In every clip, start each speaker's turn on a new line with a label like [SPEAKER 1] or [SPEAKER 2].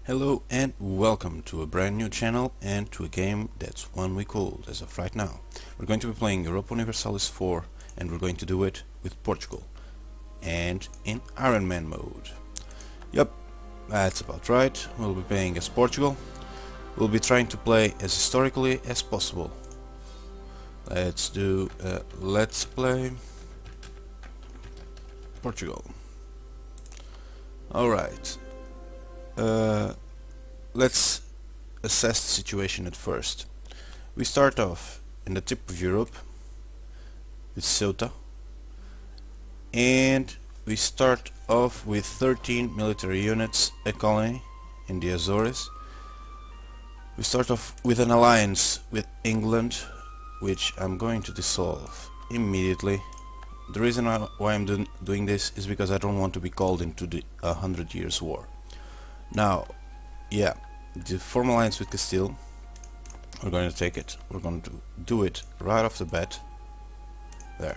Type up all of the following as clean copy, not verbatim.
[SPEAKER 1] Hello and welcome to a brand new channel and to a game that's 1 week old as of right now. We're going to be playing Europa Universalis IV and we're going to do it with Portugal and in Ironman mode. Yep, that's about right. We'll be playing as Portugal. We'll be trying to play as historically as possible. Let's do Let's Play Portugal. Alright. Let's assess the situation at first. We start off in the tip of Europe with Ceuta, and we start off with 13 military units, a colony in the Azores. We start off with an alliance with England, which I'm going to dissolve immediately. The reason why I'm doing this is because I don't want to be called into the 100 Years' War. Now, yeah, the form alliance with Castile, we're going to take it. We're going to do it right off the bat. There.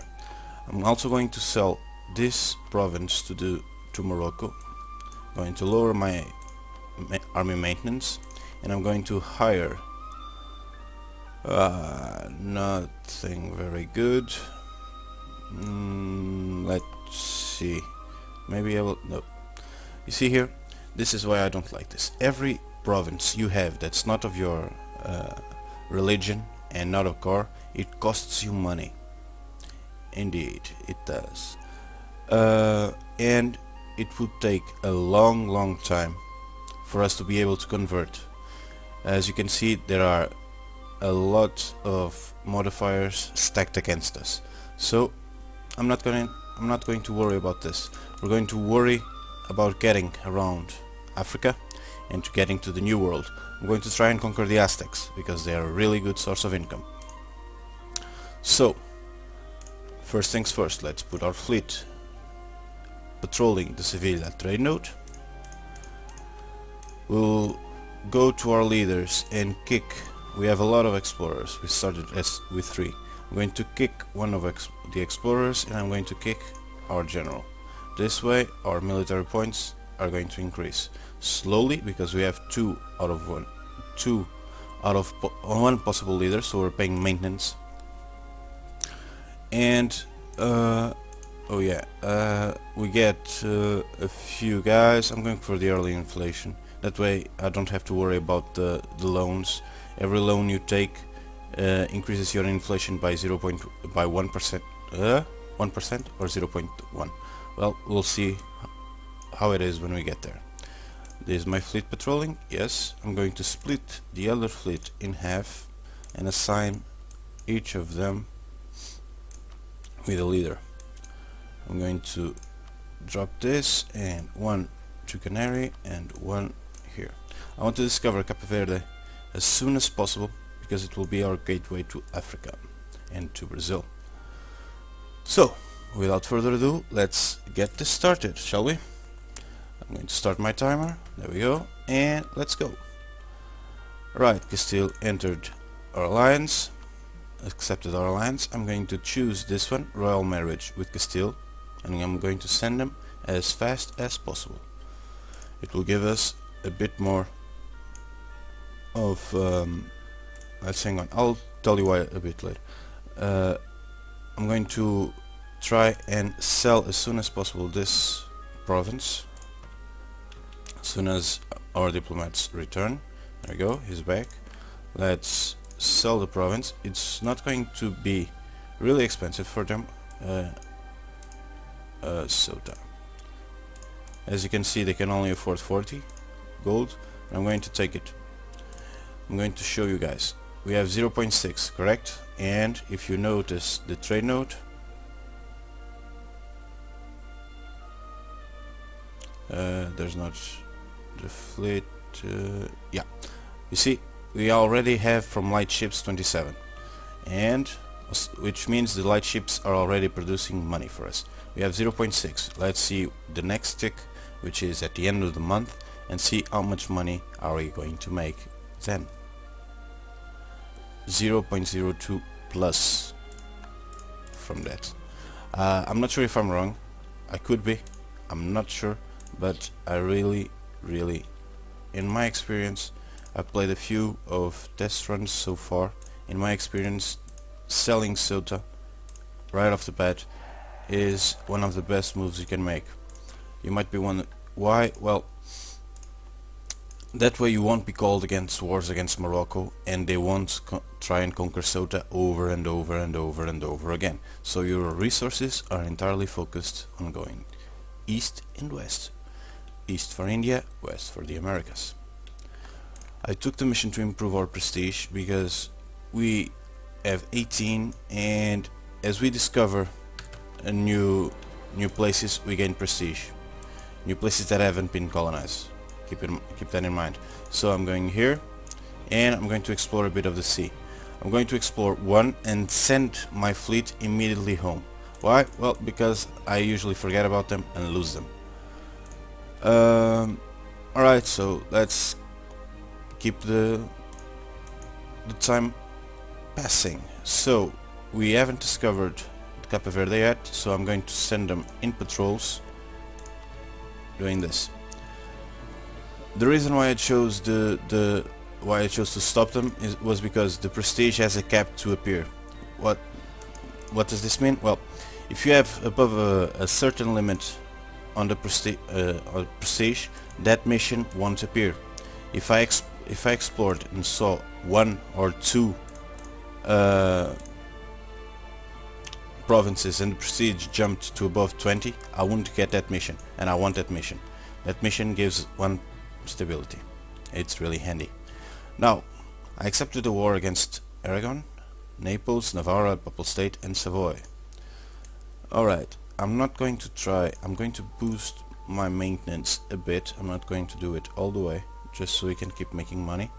[SPEAKER 1] I'm also going to sell this province to Morocco. I'm going to lower my army maintenance, and I'm going to hire nothing very good. Let's see. Maybe I will. No. You see here. This is why I don't like this. Every province you have that's not of your religion and not a core, it costs you money. Indeed, it does. And it would take a long time for us to be able to convert. As you can see, there are a lot of modifiers stacked against us. So I'm not going to worry about this. We're going to worry about getting around Africa and to getting to the New World. I'm going to try and conquer the Aztecs because they are a really good source of income. So, first things first, let's put our fleet patrolling the Sevilla trade node. We'll go to our leaders and kick. We have a lot of explorers. We started with 3. I'm going to kick one of the explorers, and I'm going to kick our general. This way our military points are going to increase slowly because we have 2 out of 1 possible leader, so we're paying maintenance. And oh yeah, we get a few guys. I'm going for the early inflation. That way I don't have to worry about the loans. Every loan you take increases your inflation by 1%, 1% or 0.1. Well, we'll see how it is when we get there. This is my fleet patrolling. Yes, I'm going to split the other fleet in half and assign each of them with a leader. I'm going to drop this and 1 to Canary and 1 here. I want to discover Cape Verde as soon as possible because it will be our gateway to Africa and to Brazil. So, without further ado, let's get this started, shall we? I'm going to start my timer. There we go, and let's go. Right, Castile entered our alliance, accepted our alliance. I'm going to choose this one, Royal Marriage with Castile, and I'm going to send them as fast as possible. It will give us a bit more of let's hang on, I'll tell you why a bit later. I'm going to try and sell as soon as possible this province as soon as our diplomats return. There we go, he's back. Let's sell the province. It's not going to be really expensive for them. Ceuta. As you can see, they can only afford 40 gold. I'm going to take it. I'm going to show you guys. We have 0.6, correct? And if you notice the trade node, there's not the fleet. Yeah, you see, we already have from light ships 27, and which means the light ships are already producing money for us. We have 0.6. Let's see the next tick, which is at the end of the month, and see how much money are we going to make then. 0.02 plus from that. I'm not sure if I'm wrong. I could be. I'm not sure, but I really in my experience, I've played a few of test runs so far. In my experience, selling Ceuta right off the bat is one of the best moves you can make. You might be wondering why. Well, that way you won't be called against wars against Morocco, and they won't try and conquer Ceuta over and over and over and over again. So your resources are entirely focused on going east and west. East for India, west for the Americas. I took the mission to improve our prestige because we have 18, and as we discover new places, we gain prestige. New places that haven't been colonized. Keep that in mind. So I'm going here, and I'm going to explore a bit of the sea. I'm going to explore one and send my fleet immediately home. Why? Well, because I usually forget about them and lose them. Alright, so let's keep the time passing. So we haven't discovered Cape Verde yet, so I'm going to send them in patrols doing this. The reason why I chose why I chose to stop them was because the prestige has a cap to appear. What does this mean? Well, if you have above a certain limit on the prestige, that mission won't appear. If I explored and saw 1 or 2 provinces and the prestige jumped to above 20, I wouldn't get that mission, and I want that mission. That mission gives 1 stability. It's really handy. Now, I accepted the war against Aragon, Naples, Navarra, Papal State and Savoy. Alright, I'm going to boost my maintenance a bit. I'm not going to do it all the way, just so we can keep making money,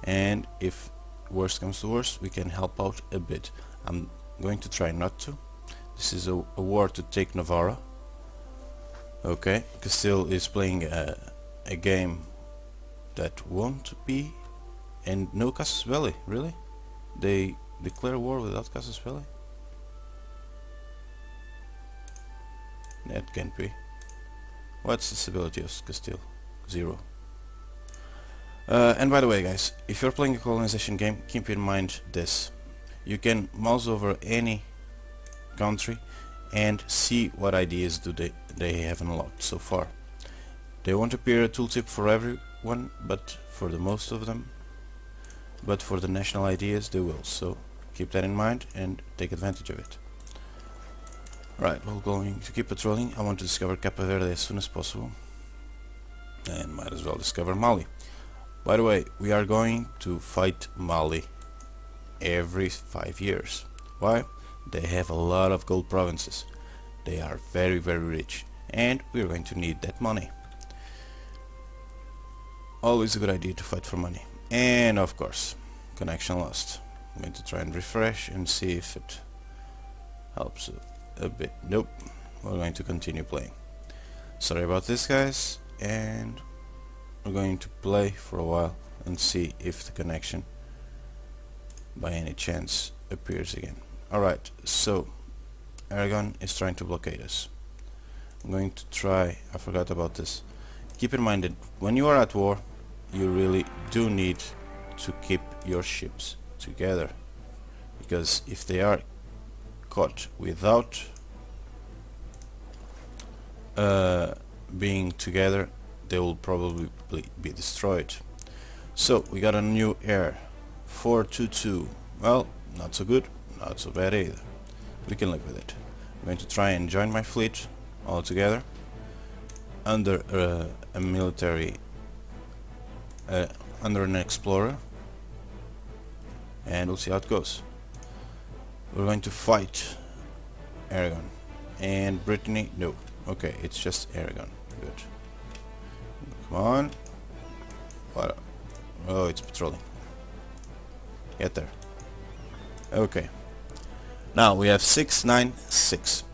[SPEAKER 1] and if worst comes to worst, we can help out a bit. I'm going to try not to. This is a war to take Navarra. Okay, Castile is playing a game that won't be, and no Casus Belli, really? They declare war without Casus Belli? That can't be. What's the stability of Castile? 0. And by the way guys, if you're playing a colonization game, keep in mind this. You can mouse over any country and see what ideas they have unlocked so far. They won't appear a tooltip for everyone, but for the most of them. But for the national ideas they will, so keep that in mind and take advantage of it. Right, we're going to keep patrolling. I want to discover Cape Verde as soon as possible, and might as well discover Mali. By the way, we are going to fight Mali every 5 years. Why? They have a lot of gold provinces. They are very, very rich, and we're going to need that money. Always a good idea to fight for money. And of course, connection lost. I'm going to try and refresh and see if it helps a bit. Nope. We're going to continue playing. Sorry about this guys, and we're going to play for a while and see if the connection by any chance appears again. Alright, so Aragon is trying to blockade us. I'm going to try, I forgot about this. Keep in mind that when you are at war, you really do need to keep your ships together, because if they are caught without being together, they will probably be destroyed. So we got a new heir, 422. Well, not so good, not so bad either. We can live with it. I'm going to try and join my fleet all together under a military, under an explorer, and we'll see how it goes. We're going to fight Aragon and Brittany. No, okay, it's just Aragon. Good. Come on. What? Oh, it's patrolling. Get there. Okay. Now we have 696.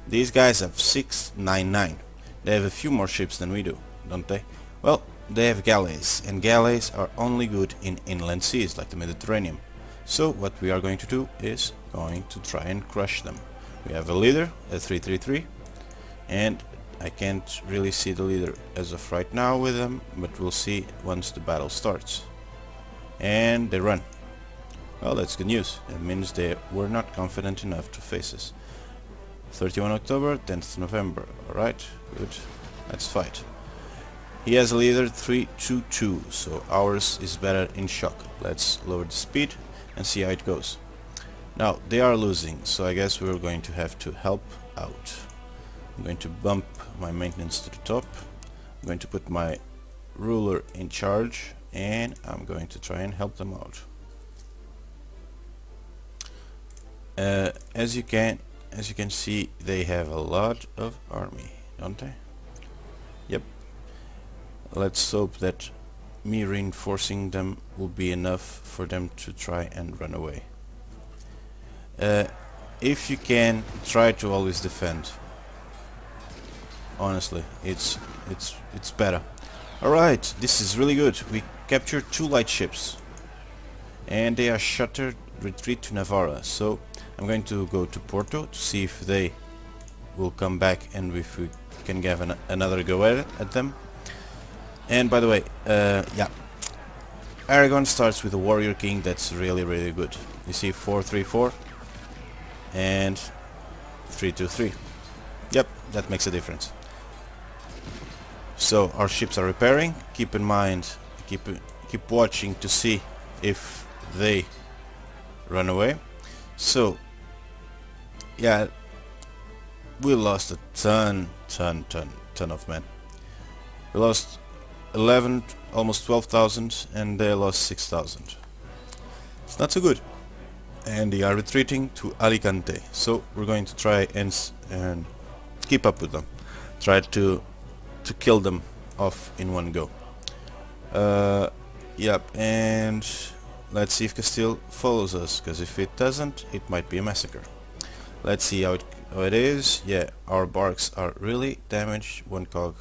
[SPEAKER 1] These guys have 699. They have a few more ships than we do, don't they? Well, they have galleys, and galleys are only good in inland seas like the Mediterranean. So what we are going to do is going to try and crush them. We have a leader, a 333, and I can't really see the leader as of right now with them, but we'll see once the battle starts. And they run. Well, that's good news. It means they were not confident enough to face us. 31 October, 10th November. Alright, good. Let's fight. He has a leader 322, so ours is better in shock. Let's lower the speed and see how it goes. Now, they are losing, so I guess we're going to have to help out. I'm going to bump my maintenance to the top. I'm going to put my ruler in charge, and I'm going to try and help them out. As you can see, they have a lot of army, don't they? Yep. Let's hope that me reinforcing them will be enough for them to try and run away. If you can, try to always defend. Honestly, it's better. Alright, this is really good. We captured 2 light ships. And they are shuttered, retreat to Navarra. So I'm going to go to Porto to see if they will come back and if we can give another go at them. And by the way, yeah, Aragon starts with a warrior king that's really good. You see 434 and 323. Yep, that makes a difference. So our ships are repairing. Keep in mind, keep watching to see if they run away. So yeah, we lost a ton of men. We lost 11, almost 12,000, and they lost 6,000. It's not so good. And they are retreating to Alicante. So we're going to try and keep up with them. Try to kill them off in one go. Yep, and let's see if Castile follows us, because if it doesn't, it might be a massacre. Let's see how it is. Yeah, our barks are really damaged. One cog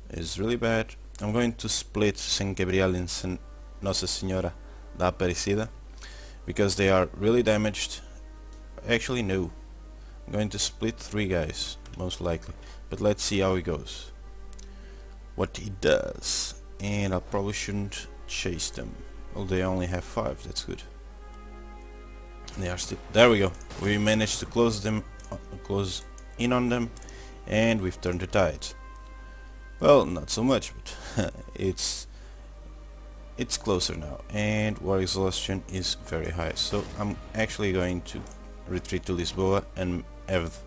[SPEAKER 1] is really bad. I'm going to split San Gabriel and San Nossa Senhora da Aparecida because they are really damaged. Actually, no. I'm going to split 3 guys, most likely. But let's see how it goes. What he does. And I probably shouldn't chase them. Well, they only have 5, that's good. They are still... There we go. We managed to close in on them, and we've turned the tide. Well, not so much, but it's closer now, and war exhaustion is very high. So I'm actually going to retreat to Lisboa and have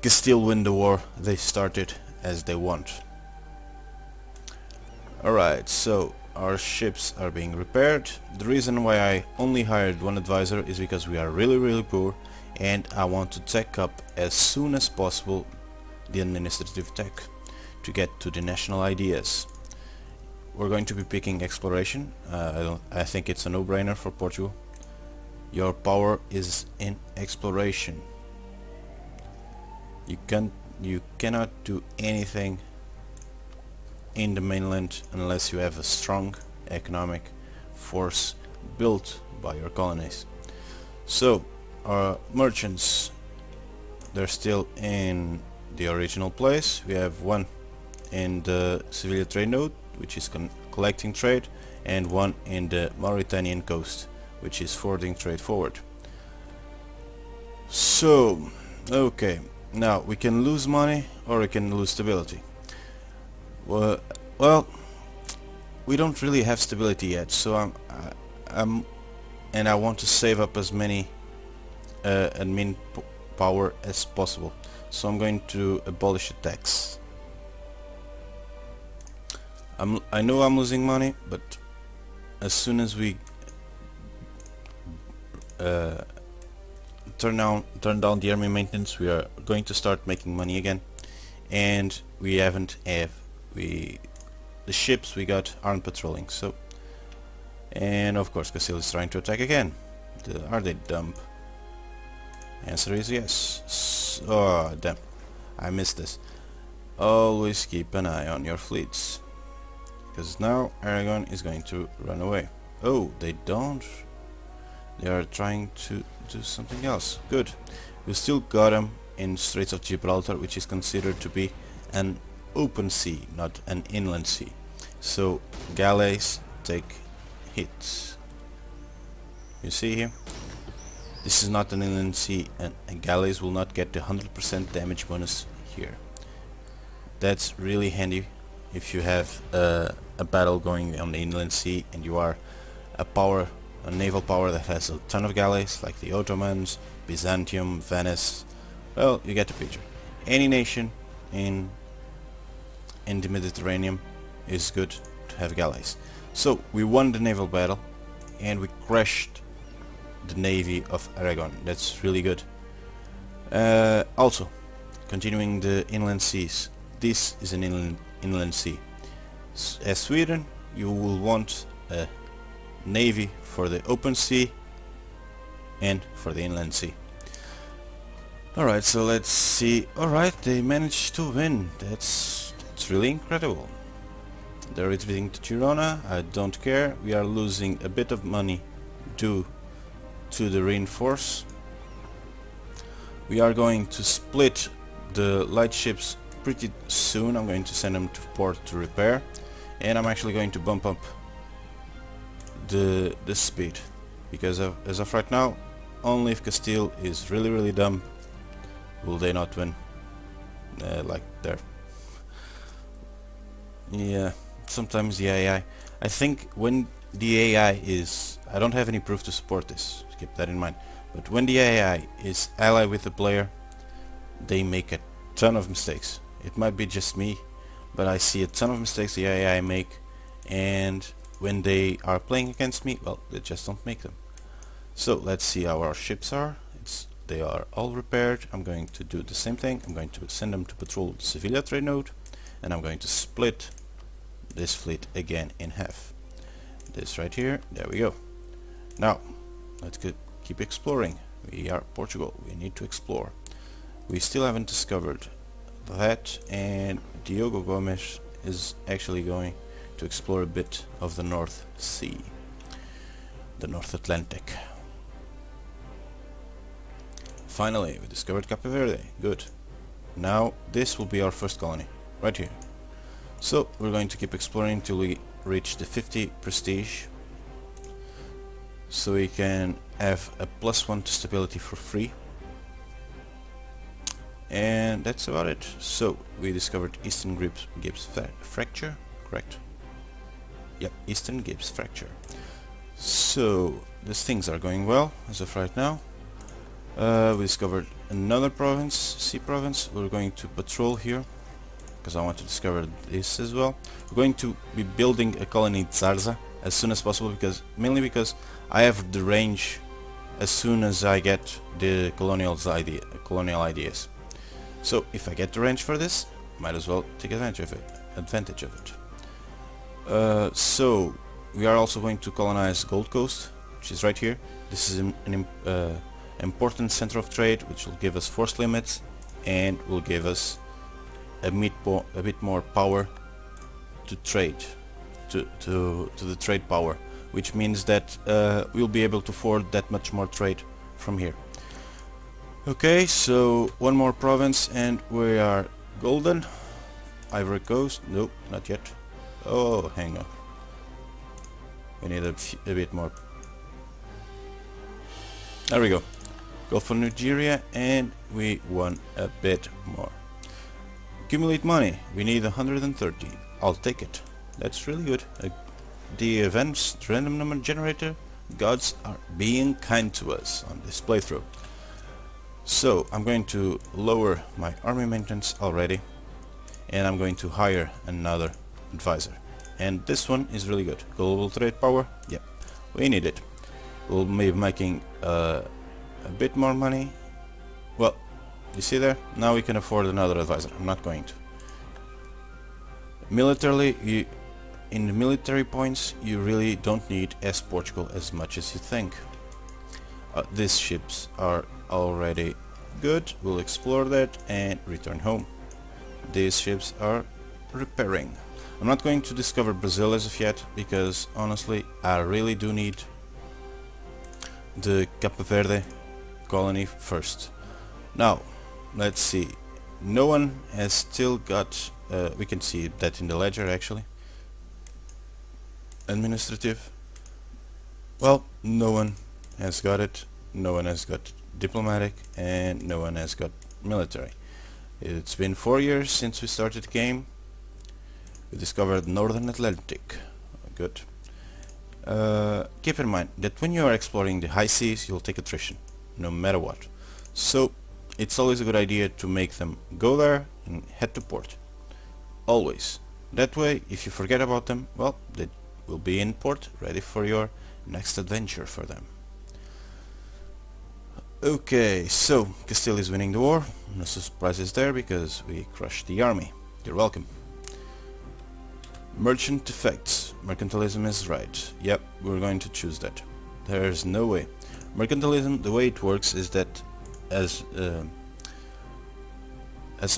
[SPEAKER 1] Castile win the war they started as they want. Alright, so our ships are being repaired. The reason why I only hired 1 advisor is because we are really poor, and I want to take up as soon as possible the administrative tech to get to the national ideas. We're going to be picking exploration. I think it's a no-brainer for Portugal. Your power is in exploration. You cannot do anything in the mainland unless you have a strong economic force built by your colonies. So our merchants, they're still in the original place. We have 1 in the Sevilla trade node, which is collecting trade, and 1 in the Mauritanian coast, which is forwarding trade forward. So okay, now we can lose money or we can lose stability. Well, we don't really have stability yet, so and I want to save up as many admin power as possible. So I'm going to abolish the tax. I know I'm losing money, but as soon as we turn down the army maintenance, we are going to start making money again. And we haven't the ships we got aren't patrolling. So, and of course Castile is trying to attack again. Are they dumb? Answer is yes. Oh damn, I missed this. Always keep an eye on your fleets, because now Aragon is going to run away. Oh, they don't. They are trying to do something else. Good. We still got them in Straits of Gibraltar, which is considered to be an open sea, not an inland sea. So galleys take hits. You see here? This is not an inland sea, and galleys will not get the 100% damage bonus here. That's really handy if you have a battle going on the inland sea and you are a naval power that has a ton of galleys, like the Ottomans, Byzantium, Venice. Well, you get the picture. Any nation in the Mediterranean is good to have galleys. So we won the naval battle and we crashed the navy of Aragon. That's really good. Also, continuing the inland seas. This is an inland sea. As Sweden, you will want a navy for the open sea and for the inland sea. Alright, so let's see. Alright, they managed to win. That's really incredible. They're retreating to Girona. I don't care. We are losing a bit of money due to the reinforce. We are going to split the light ships pretty soon. I'm going to send them to port to repair, and I'm actually going to bump up the speed, because as of right now, only if Castile is really dumb will they not win. Like there. Yeah, sometimes the AI. I think when the AI is... I don't have any proof to support this, keep that in mind. But when the AI is allied with the player, they make a ton of mistakes. It might be just me, but I see a ton of mistakes the AI make, and when they are playing against me, well, they just don't make them. So let's see how our ships are. They are all repaired. I'm going to do the same thing. I'm going to send them to patrol the Sevilla trade node, and I'm going to split this fleet again in half. This right here, there we go. Now let's keep exploring. We are Portugal, we need to explore. We still haven't discovered that, and Diogo Gomes is actually going to explore a bit of the North Sea, the North Atlantic. Finally, we discovered Cape Verde. Good. Now this will be our first colony, right here. So we're going to keep exploring until we reach the 50 prestige, so we can have a +1 to stability for free. And that's about it. So we discovered Eastern Gibbs fracture, correct? Yep, Eastern Gibbs fracture. So these things are going well as of right now. We discovered another province, sea province. We're going to patrol here because I want to discover this as well. We're going to be building a colony in Zarza as soon as possible, mainly because I have the range as soon as I get the colonial ideas. So if I get the range for this, might as well take advantage of it. So we are also going to colonize Gold Coast, which is right here. This is an important center of trade, which will give us force limits and will give us a bit more power to trade, to the trade power, which means that we'll be able to afford that much more trade from here. Okay, so one more province and we are golden. Ivory Coast, nope, not yet. Oh, hang on, we need a bit more. There we go. Go for Nigeria and we won a bit more. Accumulate money, we need 130. I'll take it. That's really good. The events random number generator gods are being kind to us on this playthrough. So I'm going to lower my army maintenance already, and I'm going to hire another advisor. And this one is really good. Global trade power, yep, we need it. We'll be making a bit more money. Well, you see there? Now we can afford another advisor. I'm not going to. Militarily, in the military points, you really don't need Portugal as much as you think. These ships are already good. We'll explore that and return home. These ships are repairing. I'm not going to discover Brazil as of yet, because honestly I really do need the Cape Verde colony first. Now let's see. No one has still got, we can see that in the ledger actually. Administrative. Well, no one has got it. No one has got diplomatic, and no one has got military. It's been 4 years since we started the game. We discovered Northern Atlantic. Good. Keep in mind that when you are exploring the high seas, you'll take attrition, no matter what. So it's always a good idea to make them go there and head to port. Always. That way, if you forget about them, well, they will be in port, ready for your next adventure for them. Okay, so Castile is winning the war. No surprises there because we crushed the army. You're welcome. Merchant effects. Mercantilism is right. Yep, we're going to choose that. There's no way. Mercantilism, the way it works is that as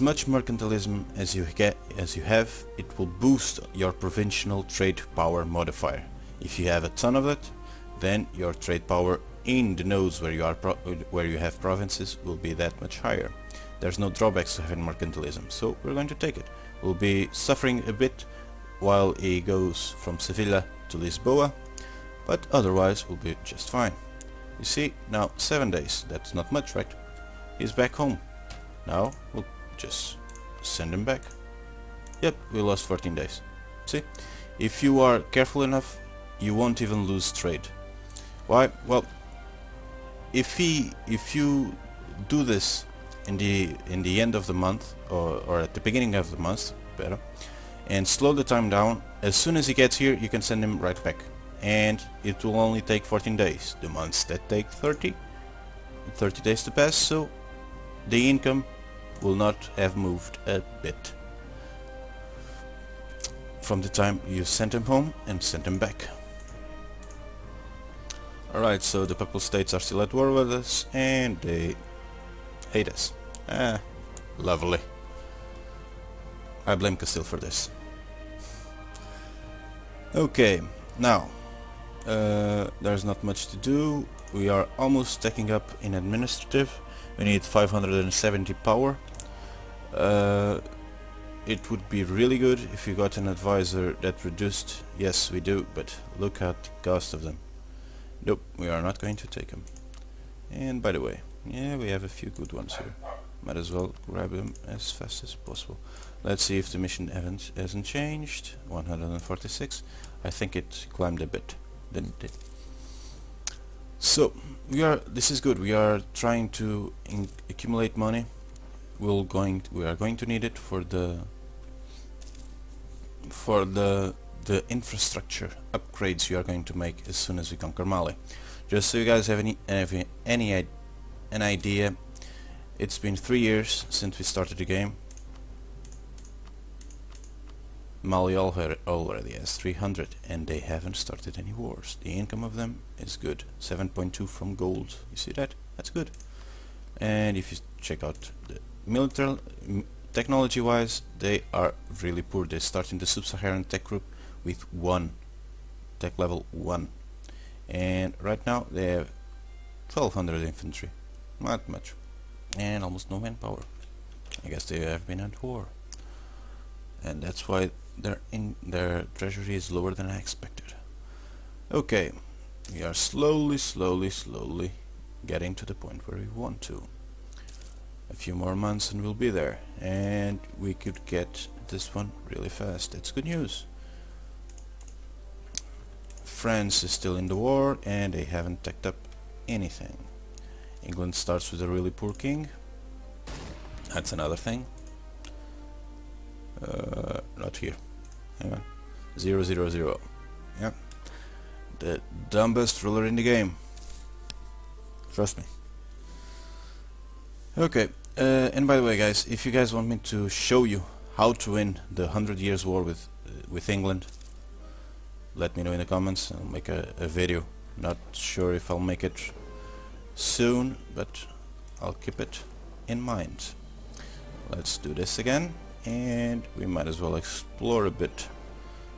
[SPEAKER 1] much mercantilism as you have, it will boost your provincial trade power modifier. If you have a ton of it, then your trade power in the nodes where you have provinces will be that much higher. There's no drawbacks to having mercantilism, so we're going to take it. We'll be suffering a bit while he goes from Sevilla to Lisboa, but otherwise we'll be just fine. You see, now 7 days, that's not much, right? He's back home. Now we'll just send him back. Yep, we lost 14 days. See, if you are careful enough, you won't even lose trade. Why? Well, if you do this in the end of the month, or at the beginning of the month, better, and slow the time down, as soon as he gets here you can send him right back, and it will only take 14 days. The months that take 30 days to pass, so the income will not have moved a bit from the time you sent him home and sent him back. Alright, so the Papal States are still at war with us and they hate us. Lovely. I blame Castile for this. Okay, now there's not much to do. We are almost stacking up in administrative. We need 570 power. It would be really good if you got an advisor that reduced. Yes, we do, but look at the cost of them. Nope, we are not going to take them. And by the way, yeah, we have a few good ones here. Might as well grab them as fast as possible. Let's see if the mission hasn't changed. 146. I think it climbed a bit, didn't it? So this is good. We are trying to accumulate money. We are going to need it for the infrastructure upgrades you are going to make as soon as we conquer Mali. Just so you guys have an idea, it's been 3 years since we started the game. Mali already has 300 and they haven't started any wars. The income of them is good, 7.2 from gold. You see that? That's good. And if you check out the military technology wise, they are really poor. They start in the sub-Saharan tech group with 1 tech level 1, and right now they have 1200 infantry, not much, and almost no manpower. I guess they have been at war, and that's why their treasury is lower than I expected. Okay, we are slowly getting to the point where we want to. A few more months and we'll be there, and we could get this one really fast. That's good news. France is still in the war and they haven't tacked up anything. England starts with a really poor king. That's another thing. Not here. Hang on. 000. Yeah. The dumbest ruler in the game. Trust me. Okay. And by the way, guys, if you guys want me to show you how to win the 100 Years War with England, let me know in the comments. I'll make a video. Not sure if I'll make it soon, but I'll keep it in mind. Let's do this again, and we might as well explore a bit,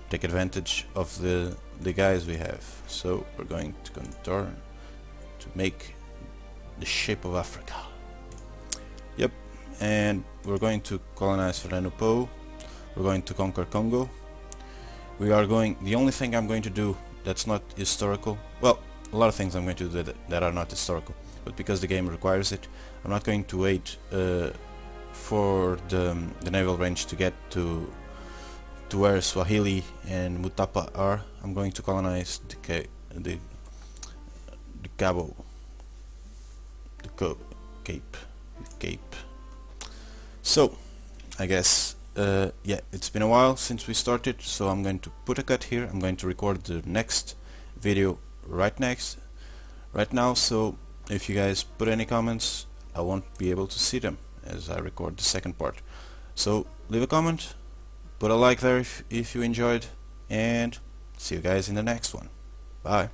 [SPEAKER 1] take advantage of the guys we have. So we're going to contour to make the shape of Africa. Yep, and we're going to colonize Fernando. We're going to conquer Congo. The only thing I'm going to do that's not historical, well, a lot of things I'm going to do that are not historical, but because the game requires it, I'm not going to wait for the naval range to get to where Swahili and Mutapa are. I'm going to colonize the Cape. So I guess yeah, it's been a while since we started, so I'm going to put a cut here. I'm going to record the next video right now, so if you guys put any comments, I won't be able to see them as I record the second part. So leave a comment, put a like there if you enjoyed, and see you guys in the next one. Bye.